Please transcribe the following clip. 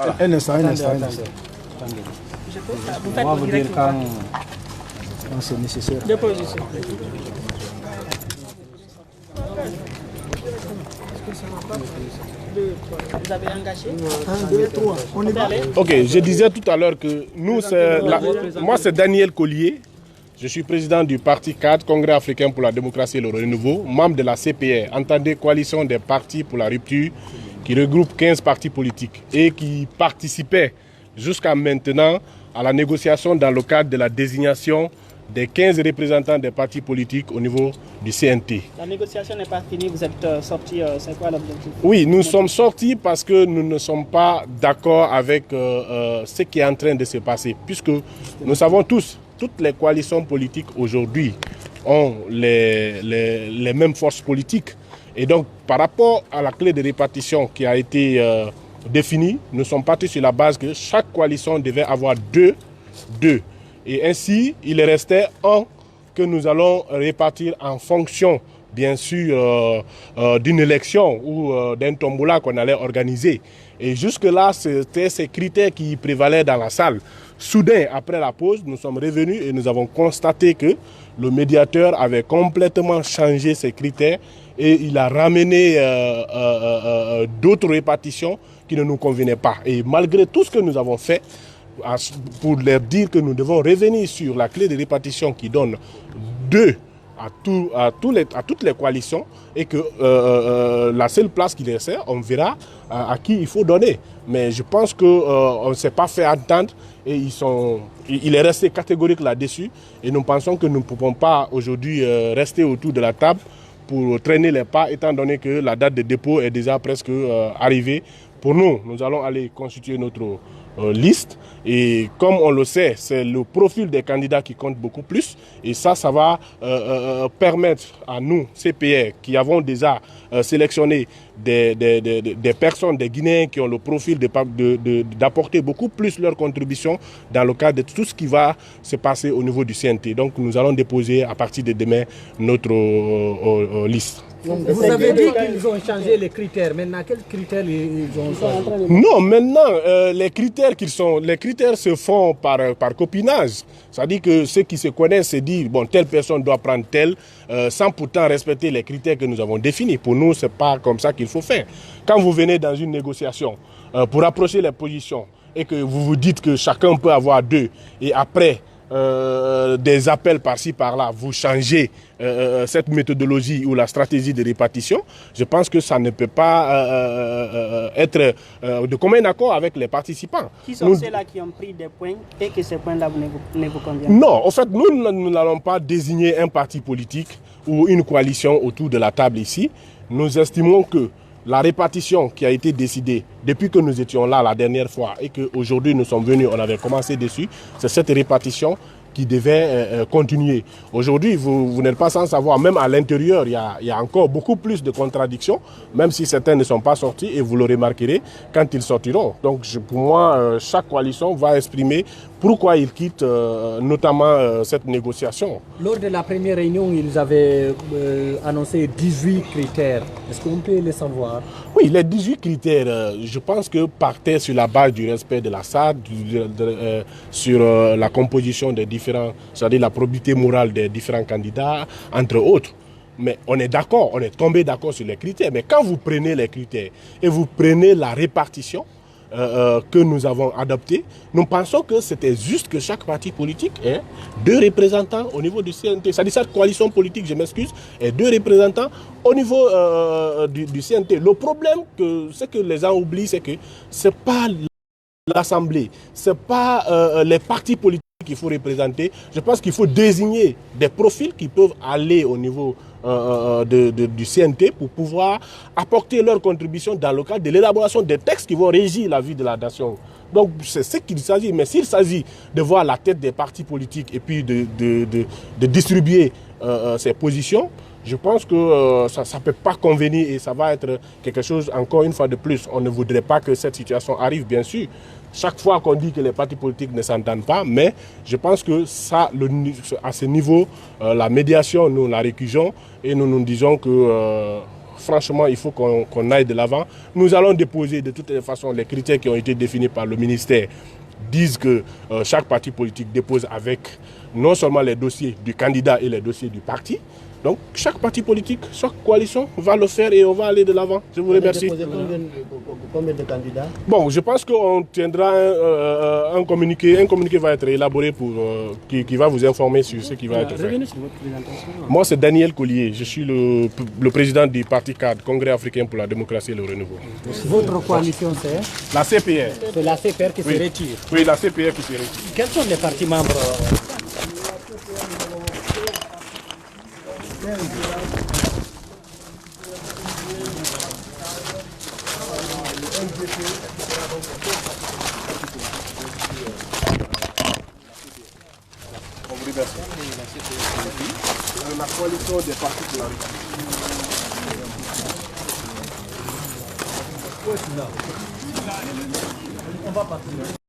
Voilà. Un instant. On va vous dire quand c'est nécessaire. Dépose ici. Vous avez engagé 1, 2, 3. On est allé. Ok, je disais tout à l'heure que nous, moi c'est Daniel Collier. Je suis président du Parti 4, Congrès africain pour la démocratie et le renouveau, membre de la CPR, entendez Coalition des partis pour la rupture, qui regroupe 15 partis politiques et qui participait jusqu'à maintenant à la négociation dans le cadre de la désignation des 15 représentants des partis politiques au niveau du CNT. La négociation n'est pas finie, vous êtes sortis, c'est quoi l'objectif? Oui, nous sommes sortis parce que nous ne sommes pas d'accord avec ce qui est en train de se passer, puisque nous savons tous, toutes les coalitions politiques aujourd'hui ont les mêmes forces politiques. Et donc, par rapport à la clé de répartition qui a été définie, nous sommes partis sur la base que chaque coalition devait avoir deux. Et ainsi, il restait un que nous allons répartir en fonction, bien sûr, d'une élection ou d'un tombola qu'on allait organiser. Et jusque-là, c'était ces critères qui prévalaient dans la salle. Soudain, après la pause, nous sommes revenus et nous avons constaté que le médiateur avait complètement changé ses critères et il a ramené d'autres répartitions qui ne nous convenaient pas. Et malgré tout ce que nous avons fait, pour leur dire que nous devons revenir sur la clé de répartition qui donne 2 à toutes les coalitions et que la seule place qui restait, on verra à qui il faut donner. Mais je pense qu'on ne s'est pas fait entendre et il est resté catégorique là-dessus et nous pensons que nous ne pouvons pas aujourd'hui rester autour de la table pour traîner les pas étant donné que la date de dépôt est déjà presque arrivée. Pour nous, nous allons aller constituer notre liste et comme on le sait, c'est le profil des candidats qui compte beaucoup plus et ça va permettre à nous, CPR, qui avons déjà sélectionné des personnes, des Guinéens qui ont le profil d'apporter beaucoup plus leur contribution dans le cadre de tout ce qui va se passer au niveau du CNT. Donc nous allons déposer à partir de demain notre liste. Vous avez dit qu'ils ont changé les critères. Maintenant, quels critères ils ont changé? Non, maintenant, les critères se font par copinage. C'est-à-dire que ceux qui se connaissent se disent, bon, telle personne doit prendre telle, sans pourtant respecter les critères que nous avons définis. Pour nous, ce n'est pas comme ça qu'il faut faire. Quand vous venez dans une négociation pour approcher les positions et que vous vous dites que chacun peut avoir 2 et après, des appels par-ci par-là, vous changez cette méthodologie ou la stratégie de répartition, je pense que ça ne peut pas être de commun accord avec les participants. Qui sont ceux-là qui ont pris des points et que ces points-là ne vous conviennent? Non, en fait, nous n'allons pas désigner un parti politique ou une coalition autour de la table ici. Nous estimons que la répartition qui a été décidée depuis que nous étions là la dernière fois et qu'aujourd'hui nous sommes venus, on avait commencé dessus, c'est cette répartition qui devait continuer. Aujourd'hui, vous n'êtes pas sans savoir, même à l'intérieur, il y a encore beaucoup plus de contradictions, même si certains ne sont pas sortis, et vous le remarquerez quand ils sortiront. Donc pour moi, chaque coalition va exprimer pourquoi ils quittent notamment cette négociation. Lors de la première réunion, ils avaient annoncé 18 critères. Est-ce qu'on peut les savoir? Oui, les 18 critères, je pense que partaient sur la base du respect de la SAD, sur la composition des différents, c'est-à-dire la probité morale des différents candidats, entre autres. Mais on est d'accord, on est tombé d'accord sur les critères. Mais quand vous prenez les critères et vous prenez la répartition que nous avons adoptée, nous pensons que c'était juste que chaque parti politique ait 2 représentants au niveau du CNT. C'est-à-dire cette coalition politique, je m'excuse, ait 2 représentants au niveau du CNT. Le problème, ce que les gens oublient, c'est que ce n'est pas l'Assemblée, ce n'est pas les partis politiques qu'il faut représenter. Je pense qu'il faut désigner des profils qui peuvent aller au niveau du CNT pour pouvoir apporter leur contribution dans le cadre de l'élaboration des textes qui vont régir la vie de la nation. Donc c'est ce qu'il s'agit. Mais s'il s'agit de voir la tête des partis politiques et puis de distribuer ces positions, je pense que ça ne peut pas convenir et ça va être quelque chose, encore une fois de plus. On ne voudrait pas que cette situation arrive, bien sûr. Chaque fois qu'on dit que les partis politiques ne s'entendent pas, mais je pense que ça, à ce niveau, la médiation, nous la récusons et nous nous disons que franchement, il faut qu'on aille de l'avant. Nous allons déposer de toutes les façons les critères qui ont été définis par le ministère disent que chaque parti politique dépose avec non seulement les dossiers du candidat et les dossiers du parti. Donc chaque parti politique, chaque coalition va le faire et on va aller de l'avant. Je vous remercie. Combien de candidats? Bon, je pense qu'on tiendra un communiqué. Un communiqué va être élaboré pour, qui va vous informer sur ce qui va être fait. Revenez sur votre présentation. Moi, c'est Daniel Collier. Je suis le président du Parti CAD, Congrès africain pour la démocratie et le renouveau. Votre coalition, c'est La CPR. c'est la CPR qui Oui. se retire. Oui, la CPR qui se retire. Quels sont les partis membres? On vous remercie. La coalition des partis pour la République.